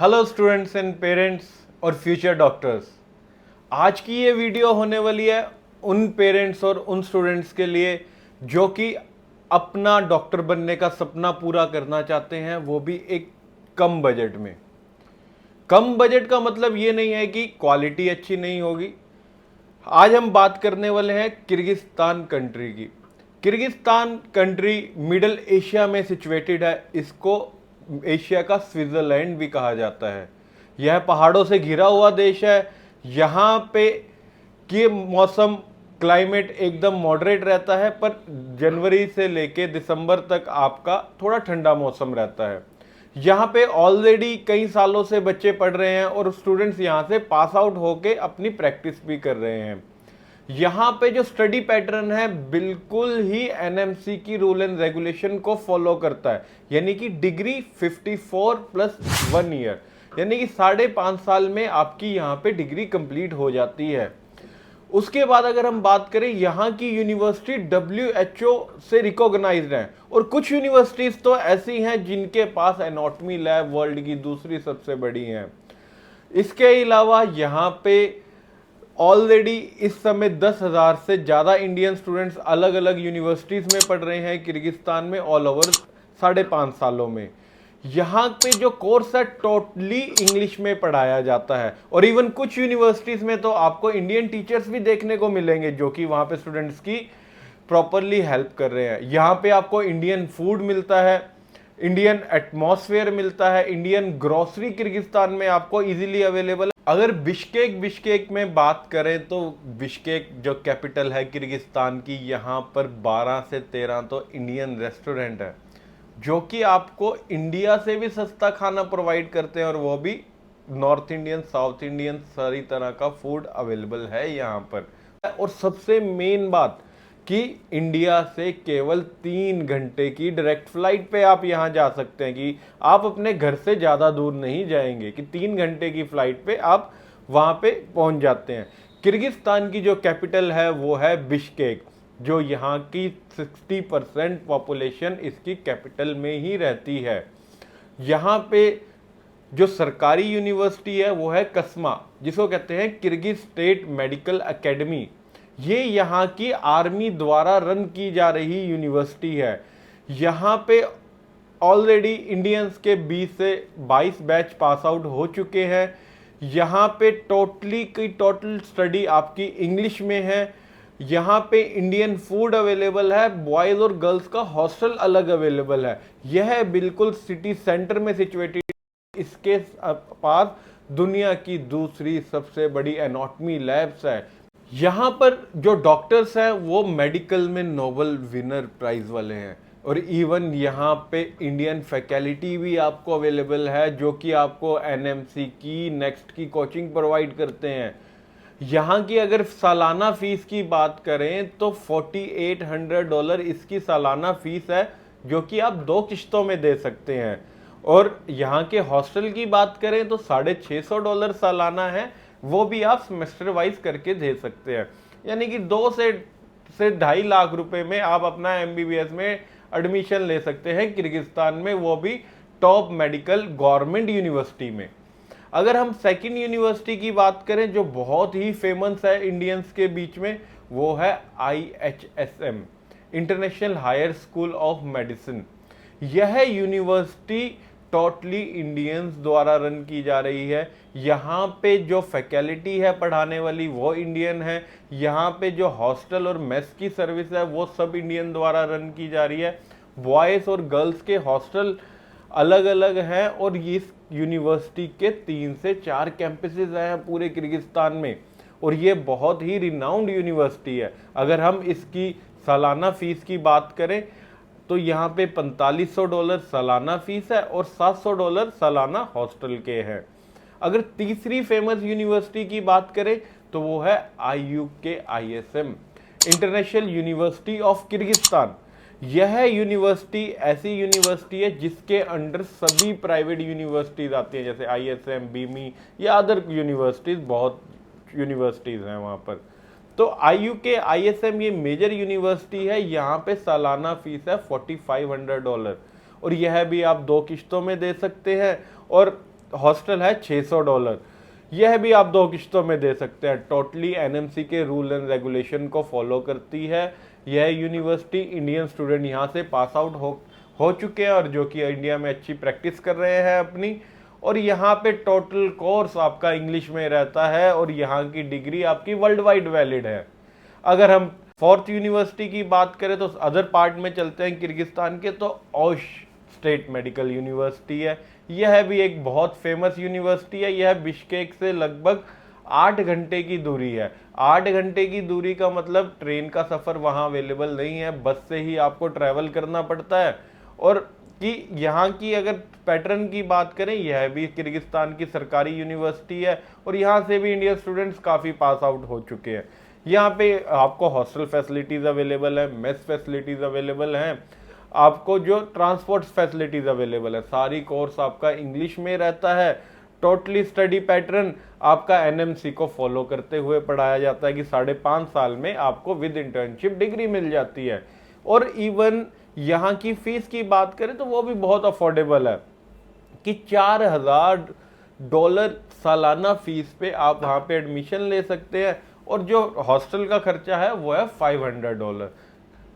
Hello students and parents और future doctors. आज की ये वीडियो होने वाली है उन पेरेंट्स और उन स्टूडेंट्स के लिए जो कि अपना डॉक्टर बनने का सपना पूरा करना चाहते हैं, वो भी एक कम बजट में। कम बजट का मतलब ये नहीं है कि क्वालिटी अच्छी नहीं होगी। आज हम बात करने वाले हैं किर्गिस्तान कंट्री की। किर्गिस्तान कंट्री मिडल एशिया में सिचुएटेड है। इसको एशिया का स्विट्जरलैंड भी कहा जाता है। यह पहाड़ों से घिरा हुआ देश है। यहाँ पे के मौसम क्लाइमेट एकदम मॉडरेट रहता है, पर जनवरी से लेके दिसंबर तक आपका थोड़ा ठंडा मौसम रहता है। यहाँ पे ऑलरेडी कई सालों से बच्चे पढ़ रहे हैं और स्टूडेंट्स यहाँ से पास आउट होके अपनी प्रैक्टिस भी कर रहे हैं। यहाँ पे जो स्टडी पैटर्न है बिल्कुल ही एनएमसी की रूल एंड रेगुलेशन को फॉलो करता है, यानी कि डिग्री 54 प्लस 1 ईयर, यानी कि 5.5 साल में आपकी यहाँ पे डिग्री कंप्लीट हो जाती है। उसके बाद अगर हम बात करें, यहाँ की यूनिवर्सिटी WHO से रिकॉग्नाइज्ड है और कुछ यूनिवर्सिटीज तो ऐसी हैं जिनके पास एनाटॉमी लैब वर्ल्ड की दूसरी सबसे बड़ी है। इसके अलावा यहाँ पे ऑलरेडी इस समय 10,000 से ज़्यादा इंडियन स्टूडेंट्स अलग अलग यूनिवर्सिटीज़ में पढ़ रहे हैं किर्गिस्तान में ऑल ओवर 5.5 सालों में। यहाँ पे जो कोर्स है टोटली इंग्लिश में पढ़ाया जाता है और इवन कुछ यूनिवर्सिटीज़ में तो आपको इंडियन टीचर्स भी देखने को मिलेंगे जो कि वहाँ पे स्टूडेंट्स की प्रॉपरली हेल्प कर रहे हैं। यहाँ पे आपको इंडियन फूड मिलता है, इंडियन एटमॉस्फेयर मिलता है, इंडियन ग्रोसरी किर्गिस्तान में आपको इजीली अवेलेबल है। अगर बिश्केक में बात करें तो बिश्केक जो कैपिटल है किर्गिस्तान की, यहाँ पर 12 से 13 तो इंडियन रेस्टोरेंट है जो कि आपको इंडिया से भी सस्ता खाना प्रोवाइड करते हैं और वो भी नॉर्थ इंडियन, साउथ इंडियन, सारी तरह का फूड अवेलेबल है यहाँ पर। और सबसे मेन बात कि इंडिया से केवल 3 घंटे की डायरेक्ट फ्लाइट पे आप यहाँ जा सकते हैं, कि आप अपने घर से ज़्यादा दूर नहीं जाएंगे, कि 3 घंटे की फ्लाइट पे आप वहाँ पे पहुँच जाते हैं। किर्गिस्तान की जो कैपिटल है वो है बिश्केक, जो यहाँ की 60% पॉपुलेशन इसकी कैपिटल में ही रहती है। यहाँ पे जो सरकारी यूनिवर्सिटी है वो है कस्मा, जिसको कहते हैं किर्गिज स्टेट मेडिकल एकेडमी। ये यहाँ की आर्मी द्वारा रन की जा रही यूनिवर्सिटी है। यहाँ पे ऑलरेडी इंडियंस के 20 से 22 बैच पास आउट हो चुके हैं। यहाँ पे टोटल स्टडी आपकी इंग्लिश में है। यहाँ पे इंडियन फूड अवेलेबल है, बॉयज और गर्ल्स का हॉस्टल अलग अवेलेबल है। यह बिल्कुल सिटी सेंटर में सिचुएटेड। इसके पास दुनिया की दूसरी सबसे बड़ी एनाटॉमी लैब्स है। यहाँ पर जो डॉक्टर्स हैं वो मेडिकल में नोबेल विनर प्राइज वाले हैं और इवन यहाँ पे इंडियन फैकल्टी भी आपको अवेलेबल है जो कि आपको एनएमसी की नेक्स्ट की कोचिंग प्रोवाइड करते हैं। यहाँ की अगर सालाना फीस की बात करें तो $4,800 इसकी सालाना फीस है, जो कि आप 2 किश्तों में दे सकते हैं। और यहाँ के हॉस्टल की बात करें तो $650 सालाना है, वो भी आप सेमेस्टर वाइज करके दे सकते हैं। यानी कि 2 से 2.5 लाख रुपए में आप अपना MBBS में एडमिशन ले सकते हैं किर्गिस्तान में, वो भी टॉप मेडिकल गवर्नमेंट यूनिवर्सिटी में। अगर हम सेकंड यूनिवर्सिटी की बात करें जो बहुत ही फेमस है इंडियंस के बीच में, वो है IHSM, international higher school of medicine. यह यूनिवर्सिटी टोटली इंडियंस द्वारा रन की जा रही है। यहाँ पे जो फैकल्टी है पढ़ाने वाली वो इंडियन है। यहाँ पे जो हॉस्टल और मेस की सर्विस है वो सब इंडियन द्वारा रन की जा रही है। बॉयज़ और गर्ल्स के हॉस्टल अलग अलग हैं और इस यूनिवर्सिटी के 3 से 4 कैंपसेस हैं पूरे किर्गिस्तान में और ये बहुत ही रिनाउंड यूनिवर्सिटी है। अगर हम इसकी सालाना फीस की बात करें तो यहाँ पे $4,500 सालाना फीस है और $700 सालाना हॉस्टल के हैं। अगर तीसरी फेमस यूनिवर्सिटी की बात करें तो वो है IUKISM, international university of Kyrgyzstan. यह यूनिवर्सिटी ऐसी यूनिवर्सिटी है जिसके अंडर सभी प्राइवेट यूनिवर्सिटीज आती हैं, जैसे ISM, BIMI या अदर यूनिवर्सिटीज, बहुत यूनिवर्सिटीज हैं वहाँ पर। तो IUKISM ये मेजर यूनिवर्सिटी है। यहाँ पे सालाना फीस है $4,500 और यह भी आप 2 किश्तों में दे सकते हैं। और हॉस्टल है $600। यह भी आप 2 किश्तों में दे सकते हैं। टोटली एनएमसी के रूल एंड रेगुलेशन को फॉलो करती है यह यूनिवर्सिटी। इंडियन स्टूडेंट यहाँ से पास आउट हो चुके हैं और जो कि इंडिया में अच्छी प्रैक्टिस कर रहे हैं अपनी। और यहाँ पे टोटल कोर्स आपका इंग्लिश में रहता है और यहाँ की डिग्री आपकी वर्ल्ड वाइड वैलिड है। अगर हम फोर्थ यूनिवर्सिटी की बात करें तो अदर पार्ट में चलते हैं किर्गिस्तान के, तो ओश स्टेट मेडिकल यूनिवर्सिटी है। यह भी एक बहुत फेमस यूनिवर्सिटी है। यह बिश्केक से लगभग 8 घंटे की दूरी है। 8 घंटे की दूरी का मतलब ट्रेन का सफ़र वहाँ अवेलेबल नहीं है, बस से ही आपको ट्रैवल करना पड़ता है। और कि यहाँ की अगर पैटर्न की बात करें, यह भी किर्गिस्तान की सरकारी यूनिवर्सिटी है और यहाँ से भी इंडियन स्टूडेंट्स काफ़ी पास आउट हो चुके हैं। यहाँ पे आपको हॉस्टल फैसिलिटीज़ अवेलेबल है, मेस फैसिलिटीज़ अवेलेबल हैं, आपको जो ट्रांसपोर्ट फैसिलिटीज़ अवेलेबल है। सारी कोर्स आपका इंग्लिश में रहता है। टोटली स्टडी पैटर्न आपका एनएमसी को फॉलो करते हुए पढ़ाया जाता है कि 5.5 साल में आपको विद इंटर्नशिप डिग्री मिल जाती है। और इवन यहाँ की फीस की बात करें तो वो भी बहुत अफोर्डेबल है कि $4000 सालाना फीस पे आप वहाँ पे एडमिशन ले सकते हैं और जो हॉस्टल का खर्चा है वो है $500।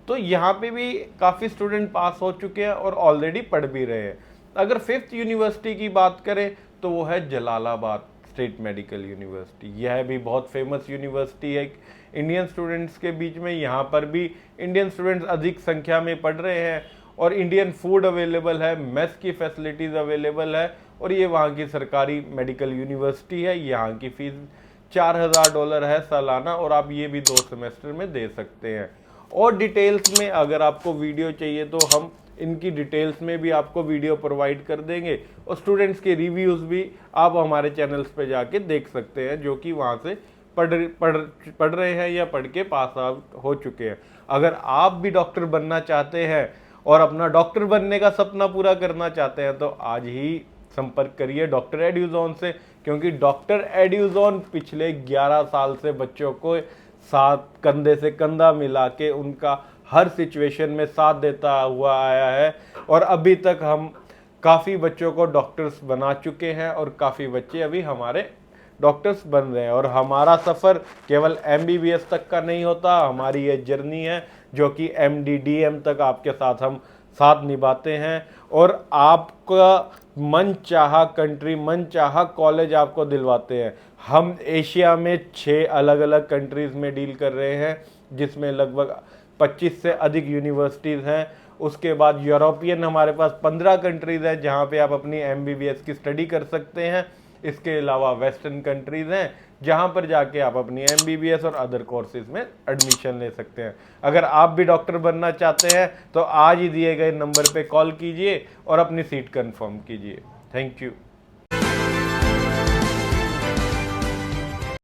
तो यहाँ पे भी काफ़ी स्टूडेंट पास हो चुके हैं और ऑलरेडी पढ़ भी रहे हैं। अगर 5th यूनिवर्सिटी की बात करें तो वो है जलालाबाद स्टेट मेडिकल यूनिवर्सिटी। यह भी बहुत फेमस यूनिवर्सिटी है इंडियन स्टूडेंट्स के बीच में। यहाँ पर भी इंडियन स्टूडेंट्स अधिक संख्या में पढ़ रहे हैं और इंडियन फूड अवेलेबल है, मेस की फैसिलिटीज़ अवेलेबल है और ये वहाँ की सरकारी मेडिकल यूनिवर्सिटी है। यहाँ की फीस $4000 है सालाना और आप ये भी 2 सेमेस्टर में दे सकते हैं। और डिटेल्स में अगर आपको वीडियो चाहिए तो हम इनकी डिटेल्स में भी आपको वीडियो प्रोवाइड कर देंगे और स्टूडेंट्स के रिव्यूज़ भी आप हमारे चैनल्स पे जाके देख सकते हैं जो कि वहाँ से पढ़ रहे हैं या पढ़ के पास आउट हो चुके हैं। अगर आप भी डॉक्टर बनना चाहते हैं और अपना डॉक्टर बनने का सपना पूरा करना चाहते हैं तो आज ही संपर्क करिए डॉक्टर एड्यूजोन से, क्योंकि डॉक्टर एड्यूजोन पिछले 11 साल से बच्चों को साथ कंधे से कंधा मिला के उनका हर सिचुएशन में साथ देता हुआ आया है और अभी तक हम काफ़ी बच्चों को डॉक्टर्स बना चुके हैं और काफ़ी बच्चे अभी हमारे डॉक्टर्स बन रहे हैं। और हमारा सफ़र केवल MBBS तक का नहीं होता, हमारी ये जर्नी है जो कि MD DM तक आपके साथ हम साथ निभाते हैं और आपका मन चाहा कंट्री, मन चाहा कॉलेज आपको दिलवाते हैं। हम एशिया में 6 अलग अलग कंट्रीज़ में डील कर रहे हैं जिसमें लगभग 25 से अधिक यूनिवर्सिटीज़ हैं। उसके बाद यूरोपियन हमारे पास 15 कंट्रीज़ हैं जहाँ पे आप अपनी MBBS की स्टडी कर सकते हैं। इसके अलावा वेस्टर्न कंट्रीज़ हैं जहाँ पर जाके आप अपनी MBBS और अदर कोर्सेज में एडमिशन ले सकते हैं। अगर आप भी डॉक्टर बनना चाहते हैं तो आज ही दिए गए नंबर पे कॉल कीजिए और अपनी सीट कंफर्म कीजिए। Thank you.